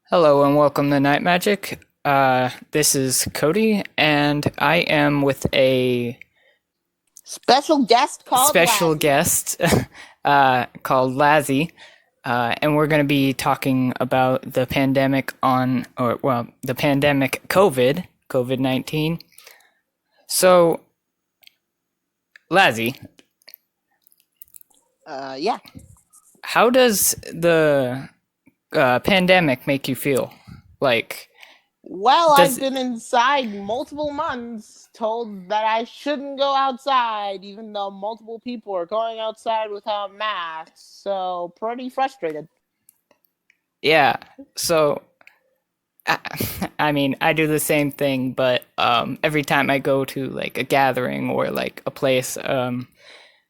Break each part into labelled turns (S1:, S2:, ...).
S1: Hello and welcome to Night Magic. This is Cody, and I am with a
S2: Special guest called
S1: special
S2: Lassie.
S1: guest called Lazzy, and we're going to be talking about the pandemic the pandemic COVID-19. So, Lazzy,
S2: Yeah.
S1: how does the pandemic make you feel? Like,
S2: Well, I've
S1: does
S2: been inside multiple months, told that I shouldn't go outside, even though multiple people are going outside without masks. So, pretty frustrated.
S1: yeah? So I, I mean, I do the same thing, but every time I go to like a gathering or like a place,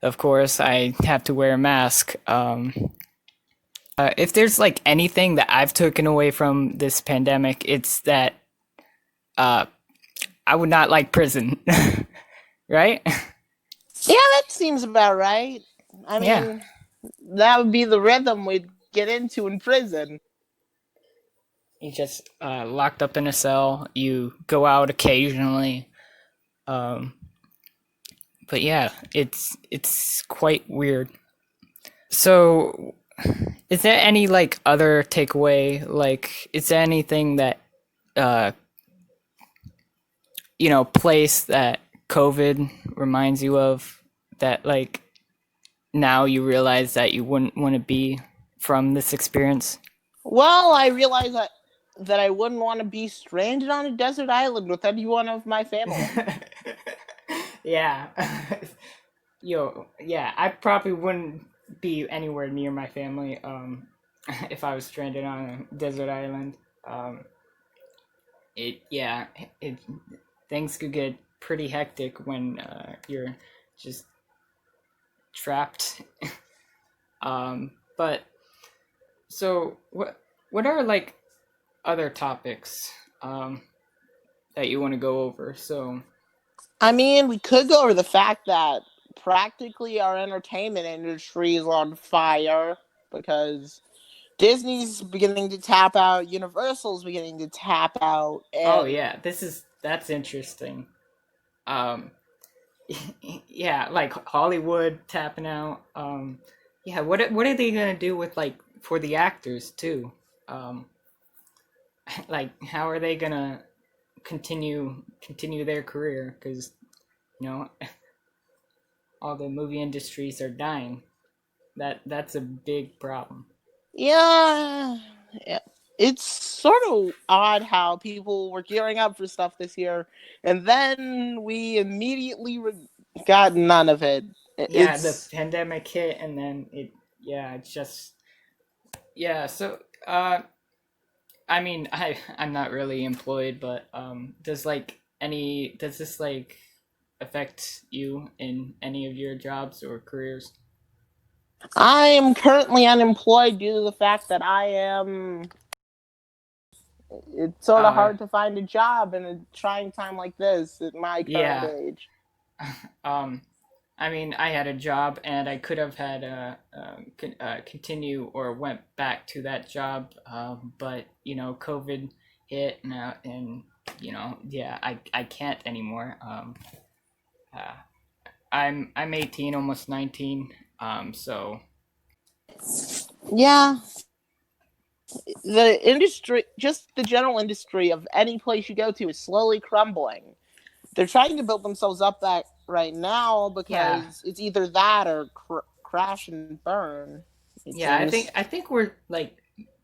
S1: of course, I have to wear a mask. If there's like anything that I've taken away from this pandemic, it's that uh, I would not like prison, right?
S2: Yeah, that seems about right. I
S1: Yeah,
S2: mean, that would be the rhythm we'd get into in prison.
S1: you just locked up in a cell. You go out occasionally, um, but yeah, it's quite weird. So is there any like other takeaway? Like, is there anything that uh place that COVID reminds you of that like now you realize that you wouldn't want to be from this experience?
S2: Well, I realized that I wouldn't want to be stranded on a desert island with any one of my family.
S1: Yeah. Yeah, I probably wouldn't be anywhere near my family if I was stranded on a desert island. Um it yeah, it things could get pretty hectic when you're just trapped. But so what are like other topics that you want to go over? So
S2: I mean, we could go over the fact that practically our entertainment industry is on fire because Disney's beginning to tap out, Universal's beginning to tap out,
S1: oh
S2: and
S1: yeah, that's interesting. Um yeah, like Hollywood tapping out. Yeah, what are they gonna do with like for the actors too? Um like how are they gonna continue their career because you know all the movie industries are dying. That's a big problem.
S2: yeah, yeah, it's sort of odd how people were gearing up for stuff this year, and then we immediately got none of it.
S1: Yeah, the
S2: It's
S1: pandemic hit and then it's just yeah. So I mean I'm not really employed, but does this like affect you in any of your jobs or careers?
S2: I am currently unemployed due to the fact that I am it's sort of
S1: Uh
S2: hard to find a job in a trying time like this at my current
S1: yeah.
S2: age.
S1: um I mean, I had a job and I could have had continue or went back to that job, but COVID hit and yeah, I can't anymore. Uh, I'm 18, almost 19. So
S2: Yeah, the industry, just the general industry of any place you go to, is slowly crumbling. They're trying to build themselves up back right now
S1: yeah,
S2: because it's either that or crash and burn. It
S1: yeah. I think
S2: seems.
S1: I think we're like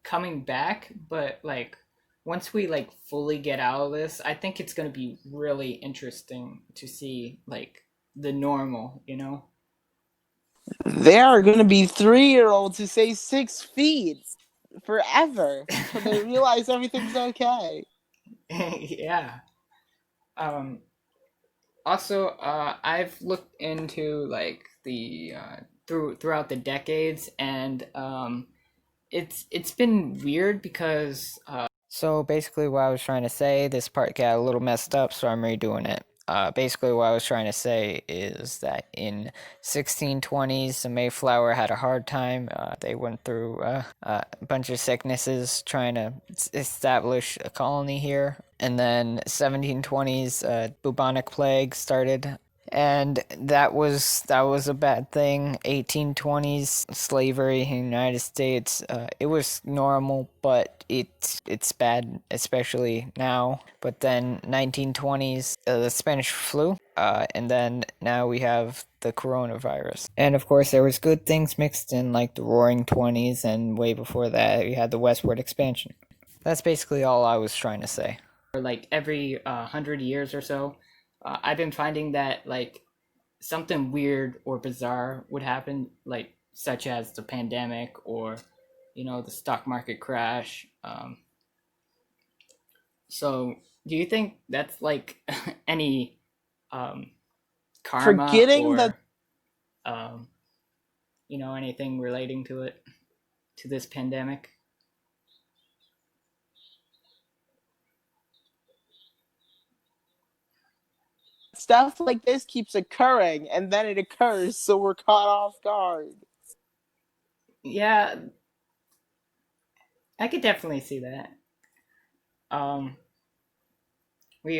S1: coming back, but like once we like fully get out of this, I think it's gonna be really interesting to see like the normal, you know?
S2: There are going to be 3-year-olds who say 6 feet forever till they realize everything's okay.
S1: Yeah. Um, Also, I've looked into like the throughout the decades, and it's been weird because so basically what I was trying to say, this part got a little messed up, so I'm redoing it. Basically, what I was trying to say is that in 1620s, the Mayflower had a hard time. They went through a bunch of sicknesses trying to establish a colony here. And then 1720s, bubonic plague started, and that was a bad thing. 1820s slavery in the United States, it was normal, but it's bad, especially now. But then 1920s, the Spanish flu, and then now we have the coronavirus. And of course, there was good things mixed in, like the Roaring Twenties, and way before that, we had the westward expansion. That's basically all I was trying to say. Or like every 100 years or so, I've been finding that like something weird or bizarre would happen, like such as the pandemic or the stock market crash. So, do you think that's like any um, karma
S2: Forgetting the
S1: or um, anything relating to it, to this pandemic?
S2: stuff like this keeps occurring, and then it occurs, so we're caught off guard.
S1: Yeah, I could definitely see that. Um, we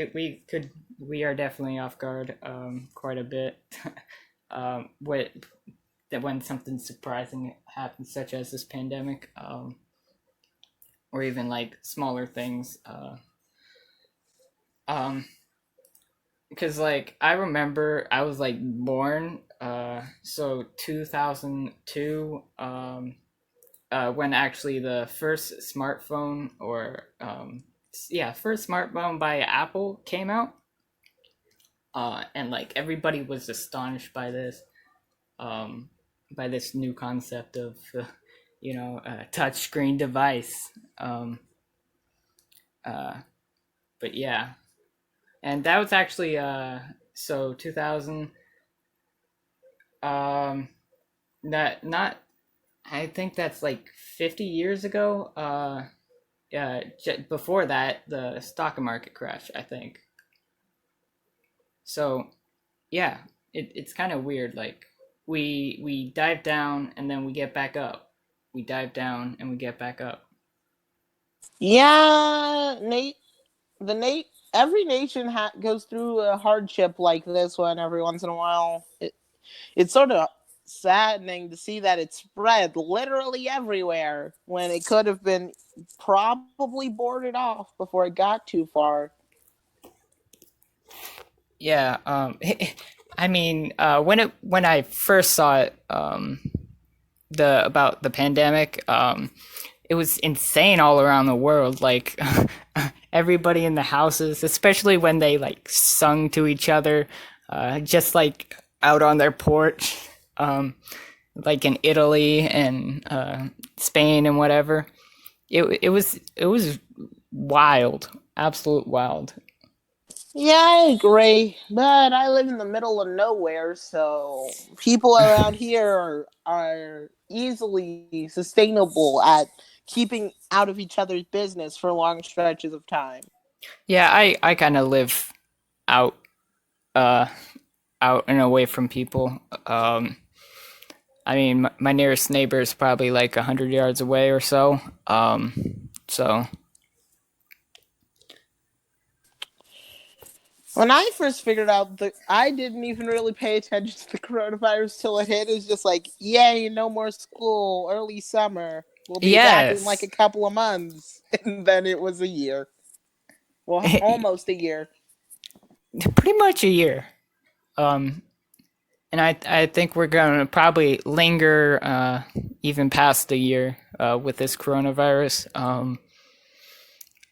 S1: are definitely off guard quite a bit. What that when something surprising happens, such as this pandemic, or even like smaller things. Um, because like I remember I was like born, so 2002, when actually the first smartphone or yeah, first smartphone by Apple came out, and like everybody was astonished um, by this new concept of a touchscreen device. Uh, but yeah, and that was actually so 2000. Um, not I think that's like 50 years ago. Before that, the stock market crash, I think. So yeah, it's kind of weird. Like we dive down and then we get back up. We dive down and we get back up.
S2: Yeah, Nate. Every nation goes through a hardship like this one every once in a while. It's sort of saddening to see that it spread literally everywhere when it could have been probably boarded off before it got too far.
S1: Yeah. I mean, when I first saw it, the about the pandemic, it was insane all around the world. Like everybody in the houses, especially when they like sung to each other, just like out on their porch, like in Italy and Spain and whatever. It was wild, absolute wild.
S2: Yeah, I agree, but I live in the middle of nowhere, so people around here are easily sustainable at keeping out of each other's business for long stretches of time.
S1: Yeah, I kind of live out uh out and away from people. I mean, my nearest neighbor is probably like 100 yards away or so. So
S2: When I first figured out that, I didn't even really pay attention to the coronavirus till it hit. It was just like, yay, no more school, early summer. We'll be back in like
S1: yes,
S2: a couple of months. And then it was a year. Well, almost a year.
S1: pretty much a year. Um, and I think we're gonna probably linger even past a year with this coronavirus.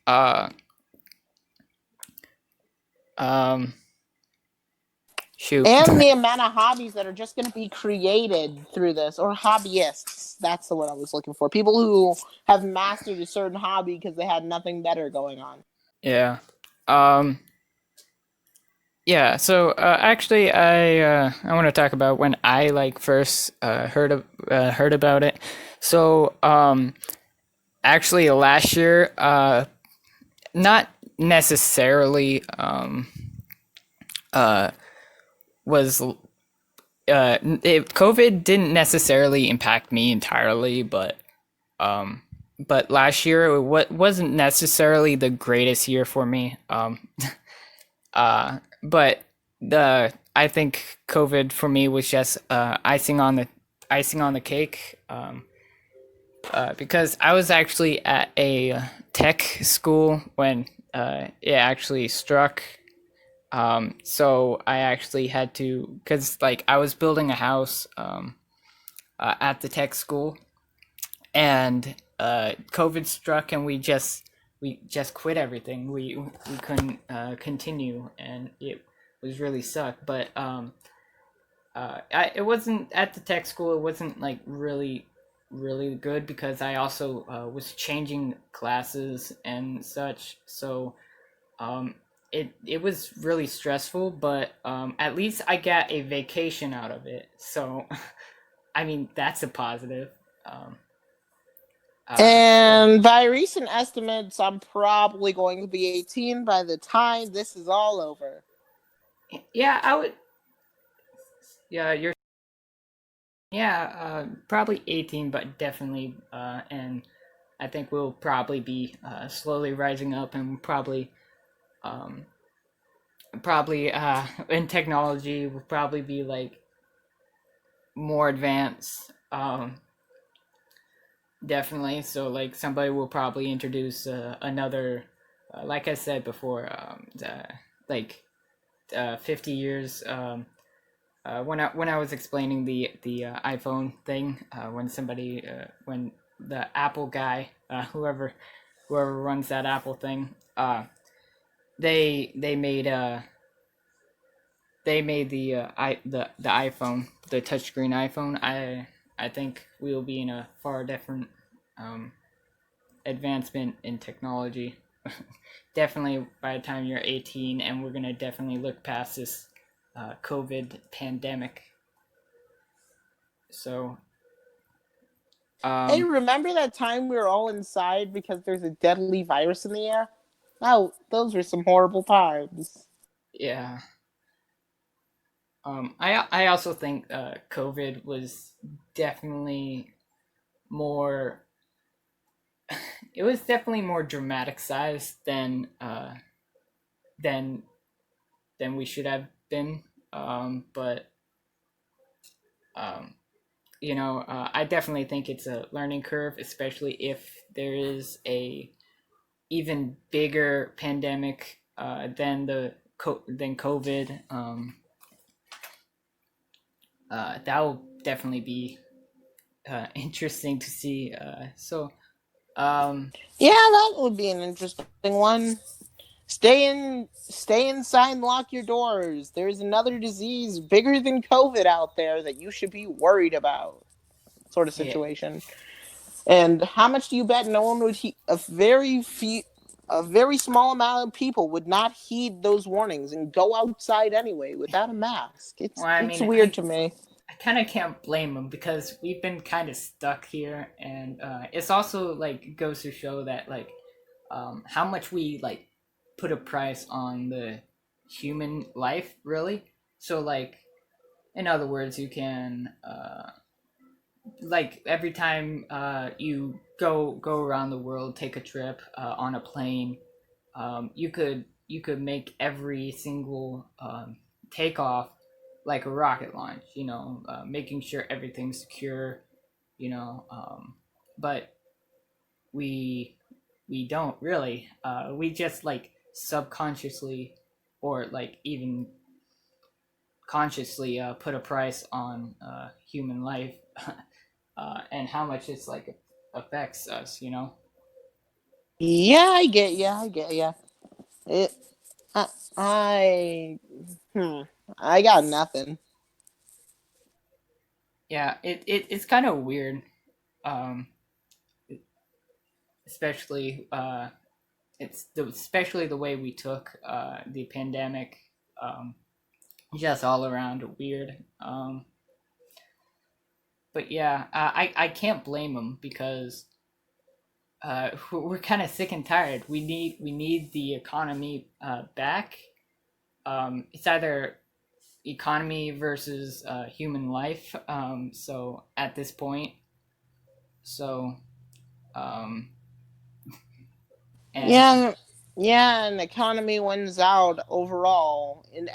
S1: Uh, um, Shoot.
S2: And the amount of hobbies that are just going to be created through this, or hobbyists. That's the word I was looking for. People who have mastered a certain hobby because they had nothing better going on.
S1: Yeah. Um, yeah. So actually, I want to talk about when I like first heard about it. So actually, last year, not necessarily uh, was COVID didn't necessarily impact me entirely, um, but last year wasn't necessarily the greatest year for me. But the I think COVID for me was just icing on the cake. Because I was actually at a tech school when it actually struck. So I actually had to, because like I was building a house at the tech school, and COVID struck, and we just quit everything. We couldn't continue, and it was really sucked. But it wasn't at the tech school. It wasn't like really good because I also was changing classes and such. So um, it was really stressful, but at least I got a vacation out of it. So I mean that's a positive. Um, so
S2: And by recent estimates, I'm probably going to be 18 by the time this is all over.
S1: yeah, I would. Yeah, you're. Yeah, probably 18, but definitely. And I think we'll probably be slowly rising up, and um, probably in technology will probably be like more advanced. Definitely. So like somebody will probably introduce another, like I said before, 50 years. When I was explaining the iPhone thing, when the Apple guy, whoever runs that Apple thing, they made the iPhone, the touchscreen iPhone. I think we will be in a far different um, advancement in technology. Definitely by the time you're 18, and we're gonna definitely look past this COVID pandemic. So,
S2: Hey,
S1: um,
S2: remember that time we were all inside because there's a deadly virus in the air? Oh, those were some horrible times.
S1: yeah. I also think COVID was definitely more. It was definitely more dramatic size than than we should have been. But um, I definitely think it's a learning curve, especially if there is a even bigger pandemic than COVID. That will definitely be interesting to see. Um,
S2: Yeah, that would be an interesting one. Stay inside and lock your doors. There's another disease bigger than COVID out there that you should be worried about. Sort of
S1: yeah,
S2: situation. And how much do you bet no one would a very small amount of people would not heed those warnings and go outside anyway without a mask.
S1: well, I
S2: It's
S1: mean,
S2: weird to me.
S1: I kind of can't blame them because we've been kind of stuck here, and it's also like goes to show that like how much we like put a price on the human life, really. So like, in other words, you can like every time you go around the world, take a trip on a plane, you could make every single takeoff like a rocket launch. Making sure everything's secure. You know, but we we don't really. We just like subconsciously, or like even consciously, put a price on human life, and how much it's like affects us.
S2: Yeah, I get yeah, I get yeah. It I, I hmm I got nothing.
S1: Yeah, it's kind of weird, um, especially especially the way we took the pandemic, um, just all around weird. But yeah, I can't blame them because we're kind of sick and tired. We need the economy back, it's either economy versus human life. So at this point, so um, and
S2: Yeah, yeah, and the economy wins out overall in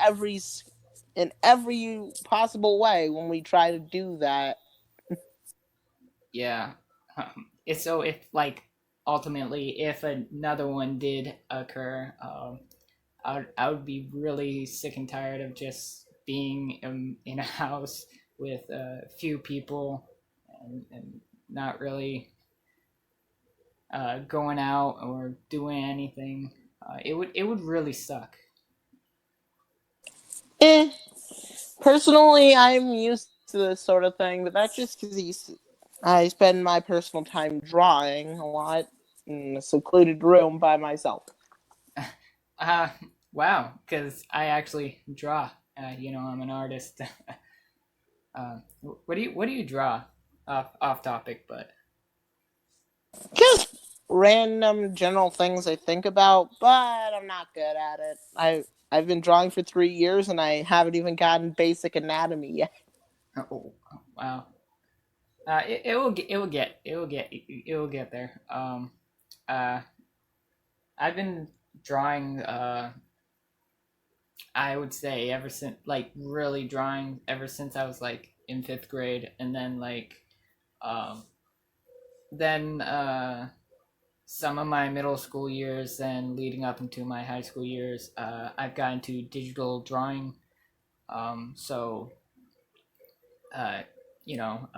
S2: every possible way when we try to do that.
S1: yeah, it's so if like ultimately if another one did occur, I would be really sick and tired of just being in a house with a few people and not really going out or doing anything. It would really suck.
S2: Eh, personally, I'm used to this sort of thing, but that's just because I spend my personal time drawing a lot in a secluded room by myself.
S1: Uh, wow, because I actually draw. I'm an artist. What do you draw? Off topic, but
S2: Just random general things I think about, but I'm not good at it. I've been drawing for 3 years and I haven't even gotten basic anatomy yet.
S1: oh, wow. It will get there. Uh, I've been drawing. I would say ever since like really drawing ever since I was like in fifth grade, and then um, then some of my middle school years and leading up into my high school years, I've gotten into digital drawing. So uh, you know,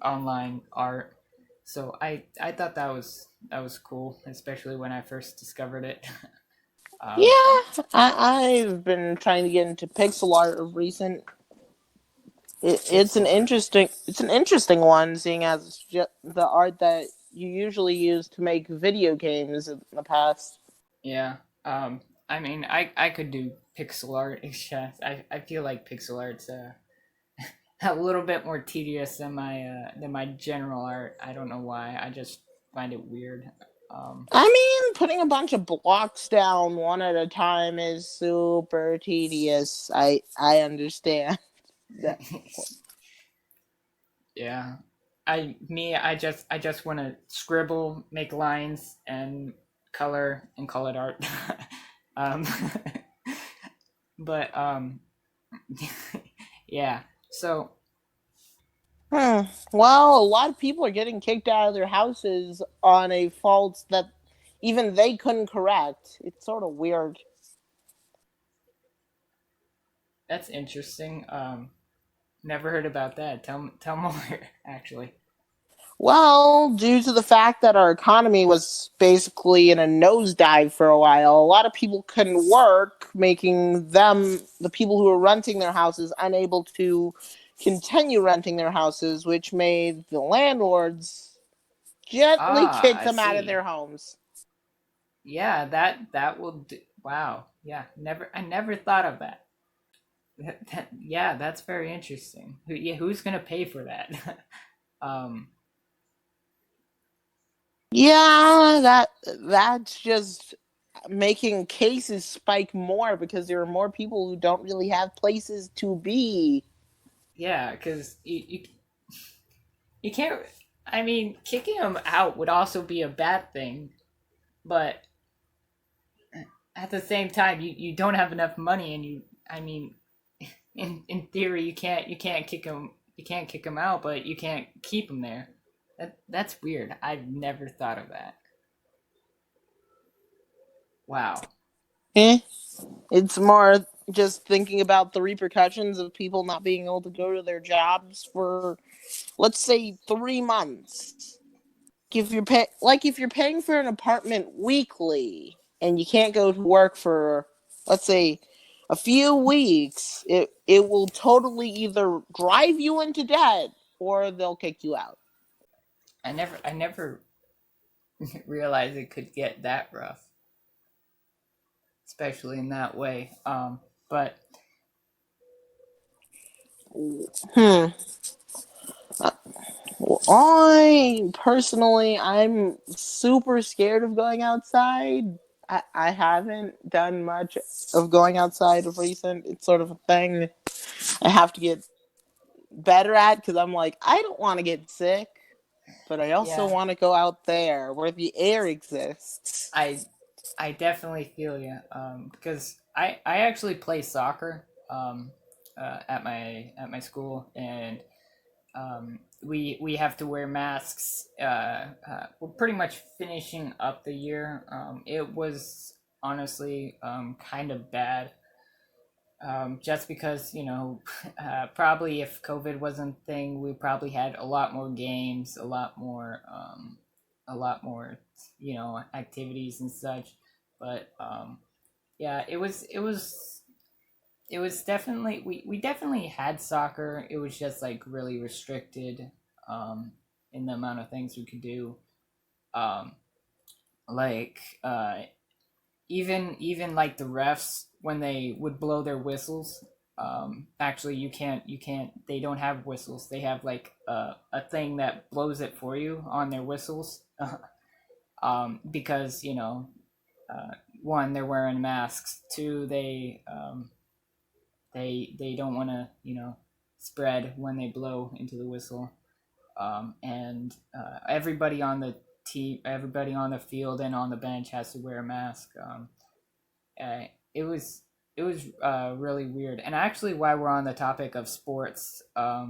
S1: online art. So I thought that was cool, especially when I first discovered it.
S2: Yeah,
S1: um,
S2: I've been trying to get into pixel art of recent.
S1: Pixel art.
S2: It's an interesting one, seeing as it's just the art that you usually use to make video games in the past.
S1: Yeah. I mean, I could do pixel art. It's just, I feel like pixel art's a little bit more tedious than my general art. I don't know why. I just find it weird. Um,
S2: I mean, putting a bunch of blocks down one at a time is super tedious. I understand that.
S1: yeah. I just want to scribble, make lines, and call it art. um, but yeah. So
S2: Hmm. Well, a lot of people are getting kicked out of their houses on a fault that even they couldn't correct. It's sort of weird.
S1: that's interesting. Never heard about that. Tell more. Actually.
S2: Well, due to the fact that our economy was basically in a nosedive for a while, a lot of people couldn't work, making the people who were renting their houses, unable to continue renting their houses, which made the landlords gently
S1: Ah,
S2: kick
S1: I
S2: them out of
S1: see.
S2: their homes.
S1: Yeah, that will. Wow. Yeah. I never thought of that. Yeah, that's very interesting. Who's gonna pay for that? um.
S2: Yeah, that's just making cases spike more because there are more people who don't really have places to be.
S1: Yeah, because you can't. I mean, kicking them out would also be a bad thing, but at the same time, you don't have enough money, and you. I mean, in theory, you can't kick them. You can't kick them out, but you can't keep them there. That's weird. I've never thought of that. Wow.
S2: Eh? It's more just thinking about the repercussions of people not being able to go to their jobs for, let's say, 3 months. If you're paying for an apartment weekly and you can't go to work for, let's say, a few weeks, it will totally either drive you into debt or they'll kick you out.
S1: I never realized it could get that rough, especially in that way. But
S2: Hmm. I personally, I'm super scared of going outside. I haven't done much of going outside of recent. It's sort of a thing I have to get better at because I'm like, I don't want to get sick, but I also
S1: Yeah,
S2: want to go out there where the air exists.
S1: I I definitely feel you. Because I actually play soccer at my school, and we have to wear masks. We're pretty much finishing up the year. It was honestly kind of bad. Just because probably if COVID wasn't a thing, we probably had a lot more games, a lot more activities and such. But yeah, it was definitely we definitely had soccer. It was just like really restricted in the amount of things we could do. Um, like even like the refs when they would blow their whistles. Actually, you can't. They don't have whistles. They have like a thing that blows it for you on their whistles. Because one, they're wearing masks. Two, they don't want to spread when they blow into the whistle. And everybody on the team, everybody on the field and on the bench has to wear a mask. Uh, it was really weird. And actually, while we're on the topic of sports, uh,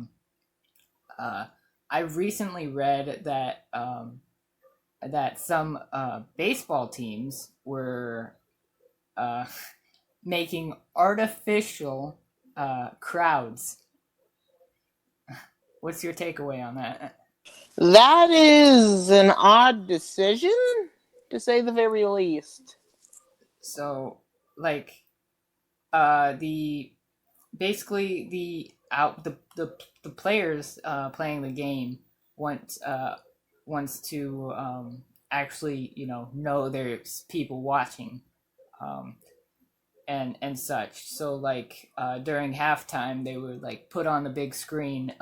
S1: I recently read that that some baseball teams were uh, making artificial crowds. What's your takeaway on that?
S2: That is an odd decision, to say the very least.
S1: So, like, the basically the players playing the game want wants to actually know there's people watching, um, and such. So like during halftime, they would like put on the big screen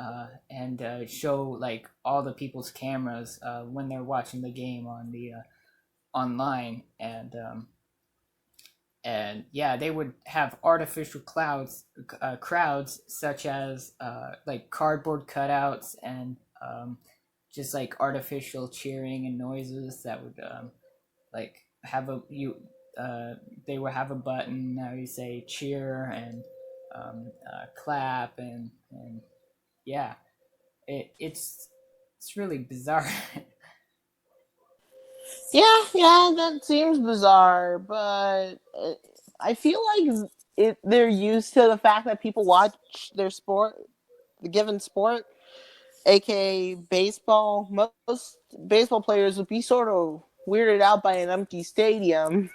S1: and show like all the people's cameras when they're watching the game on the online, and yeah, they would have artificial crowds such as like cardboard cutouts and just like artificial cheering and noises that would like have a you they would have a button now you say cheer and clap and yeah, it's really bizarre.
S2: Yeah, that seems bizarre, but I feel like they're used to the fact that people watch their sport, the given sport, aka baseball. Most baseball players would be sort of weirded out by an empty stadium.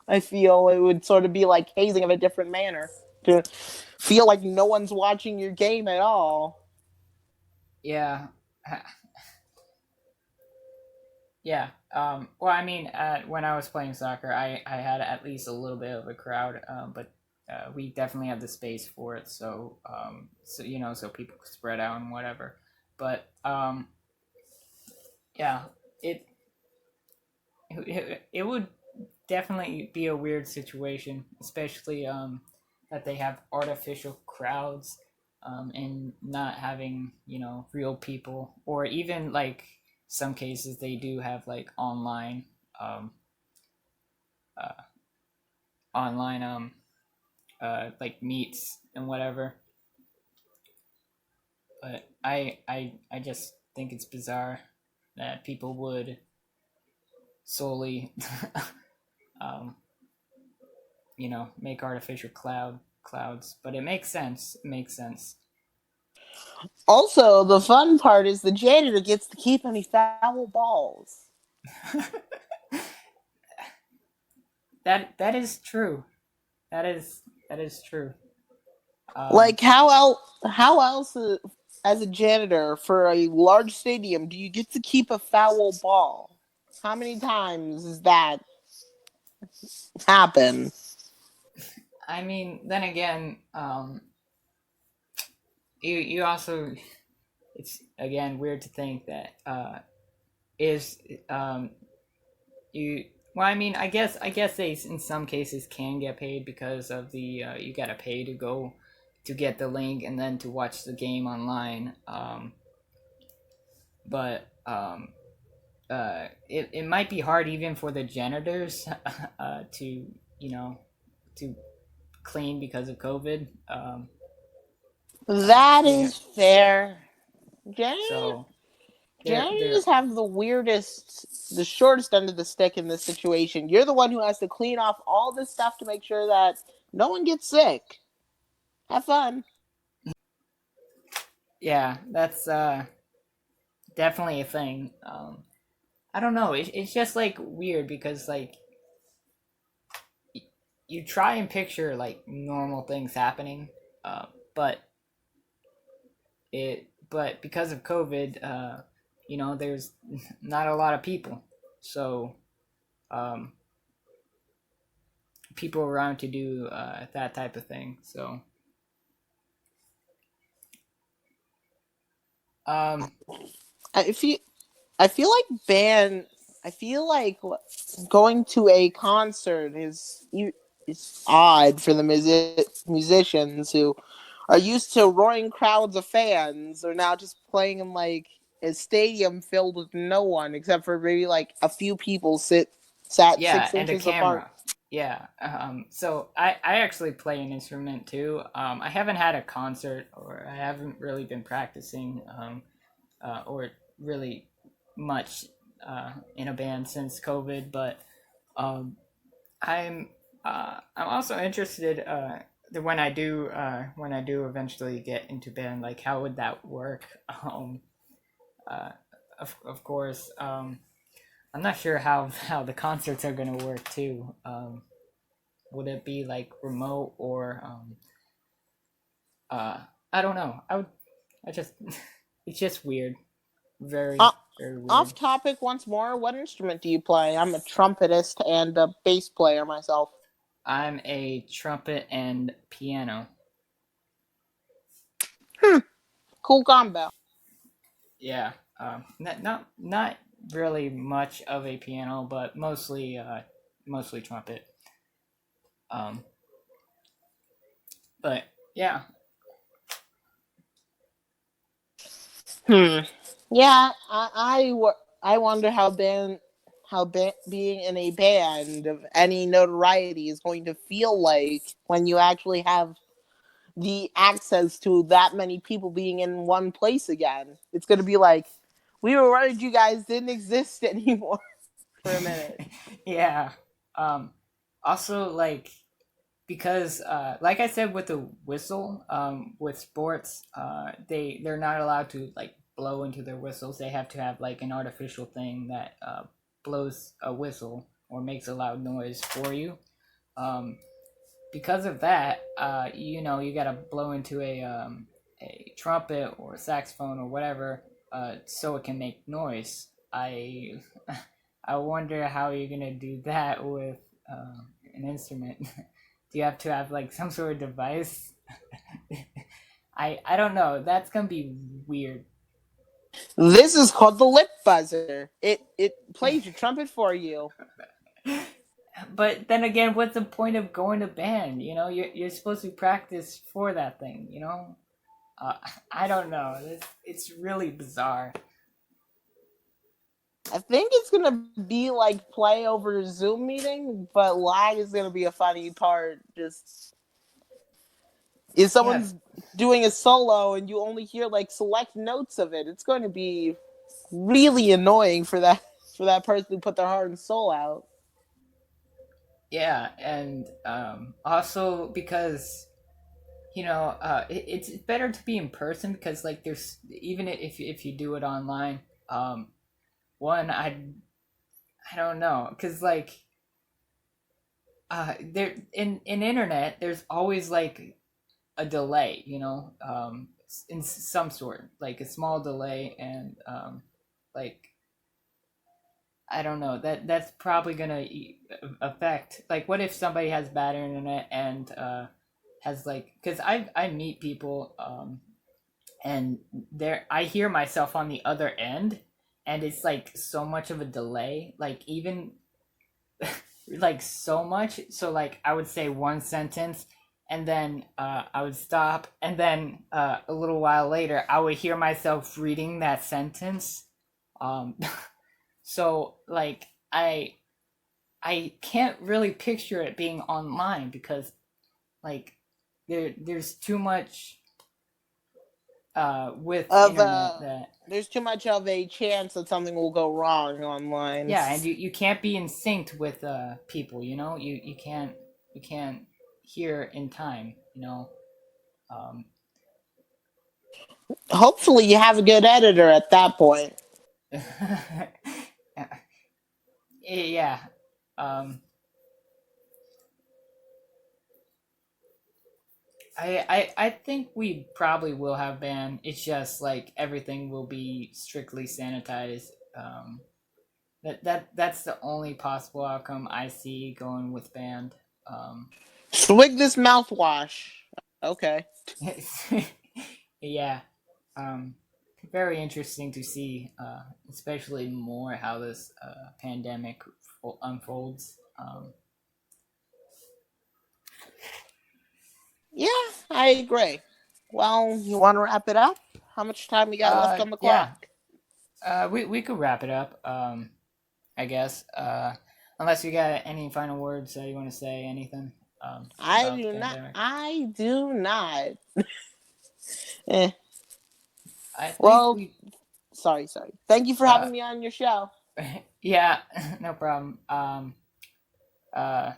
S2: I feel it would sort of be like hazing of a different manner to feel like no one's watching your game at all.
S1: Yeah. Yeah. Well, I mean, when I was playing soccer, I had at least a little bit of a crowd, but we definitely had the space for it, so so people could spread out and whatever. But yeah, it, it would definitely be a weird situation, especially that they have artificial crowds, and not having real people, or even like some cases they do have like um, uh, online like meets and whatever. But I just think it's bizarre that people would solely um, make artificial clouds, but it makes sense. It makes sense.
S2: Also, the fun part is the janitor gets to keep any foul balls.
S1: That is true. That is true. Um,
S2: Like how else as a janitor for a large stadium do you get to keep a foul ball? How many times does that happen?
S1: I mean, then again, you also, it's again weird to think that is um, you Well, I mean, I guess they in some cases can get paid because of the you gotta pay to go to get the link and then to watch the game online. But it might be hard even for the janitors to to clean because of COVID.
S2: That
S1: They
S2: is fair. Jan-
S1: so they're
S2: Janitors have the shortest end of the stick in this situation. You're the one who has to clean off all this stuff to make sure that no one gets sick. Have fun.
S1: yeah, that's definitely a thing. I don't know. It's just like weird because like you try and picture like normal things happening, uh, but but because of COVID, there's not a lot of people, so um, people around to do that type of thing. So um,
S2: If you I feel like I feel like going to a concert is odd for the musicians who are used to roaring crowds of fans. Are now just playing in like a stadium filled with no one except for maybe like a few people sat
S1: yeah,
S2: six
S1: and a
S2: inches apart.
S1: camera. Yeah. So I actually play an instrument too. I haven't had a concert or I haven't really been practicing or really much in a band since COVID, but um, I'm I'm also interested that when I do eventually get into band, like how would that work? Uh, of course, I'm not sure how how the concerts are gonna work too. Would it be like remote or uh, I don't know. I just it's just weird,
S2: Uh,
S1: very weird.
S2: Off topic once more. What instrument do you play? I'm a trumpetist and a bass player myself.
S1: I'm a trumpet and piano.
S2: Hmm, cool combo.
S1: Yeah, not really much of a piano, but mostly trumpet. Um, but yeah,
S2: Hmm. Yeah, I wonder being in a band of any notoriety is going to feel like when you actually have the access to that many people being in one place again. It's going to be like we were worried you guys didn't exist anymore for a minute.
S1: yeah. Um, also like because like I said with the whistle, with sports, they're not allowed to like blow into their whistles. They have to have like an artificial thing that blows a whistle or makes a loud noise for you. Um, because of that, you gotta blow into a trumpet or a saxophone or whatever, so it can make noise. I I wonder how you're gonna do that with an instrument. Do you have to have like some sort of device? I don't know. That's gonna be weird.
S2: This is called the lip buzzer. It plays your trumpet for you.
S1: But then again, what's the point of going to band? You're supposed to practice for that thing. Uh, I don't know. It's really bizarre.
S2: I think it's gonna be like play over Zoom meeting, but lag is gonna be a funny part. Just if
S1: Yeah,
S2: someone's doing a solo and you only hear like select notes of it, it's going to be really annoying for that person who put their heart and soul out.
S1: yeah, and also because it's better to be in person because like there's even if you do it online, one I don't know because like there in internet there's always like a delay, in some sort, like a small delay, and like I don't know, that's probably gonna affect, like, what if somebody has bad internet and has like, because I meet people, and there I hear myself on the other end, and it's like so much of a delay, like even like so much. So like I would say one sentence, and then I would stop, and then a little while later I would hear myself reading that sentence. Um, so like I can't really picture it being online because like there's too much with
S2: Of
S1: internet that
S2: there's too much of a chance that something will go wrong online.
S1: yeah, and you can't be in sync with people, you know, you can't hear in time, you know. um
S2: Hopefully, you have a good editor at that point.
S1: yeah. um I think we probably will have ban. It's just like everything will be strictly sanitized. That's the only possible outcome I see going with band. Um,
S2: Swig this mouthwash. Okay.
S1: yeah. Um, Very interesting to see, especially more how this pandemic unfolds.
S2: Yeah, I agree. Well, you want to wrap it up? How much time we got left on the
S1: Yeah.
S2: clock?
S1: We could wrap it up. I guess. Unless you got any final words you want to say, anything
S2: I
S1: about the
S2: do not.
S1: pandemic.
S2: I do not. Eh.
S1: I think
S2: Well,
S1: we.
S2: sorry. Thank you for
S1: Uh,
S2: having me on your show.
S1: yeah, no problem. Uh,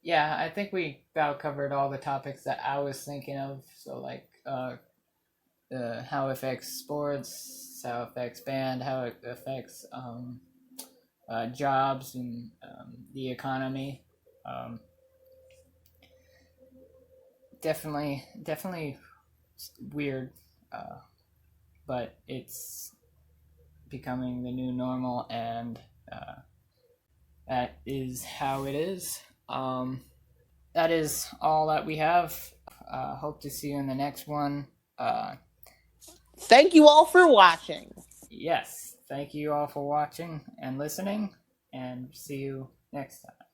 S1: yeah, I think we about covered all the topics that I was thinking of. So like, how it affects sports, how it affects band, how it affects jobs and the economy. Um, definitely weird, uh, but it's becoming the new normal, and that is how it is. That is all that we have. Hope to see you in the next one. Uh,
S2: Thank you all for watching.
S1: yes, thank you all for watching and listening, and see you next time.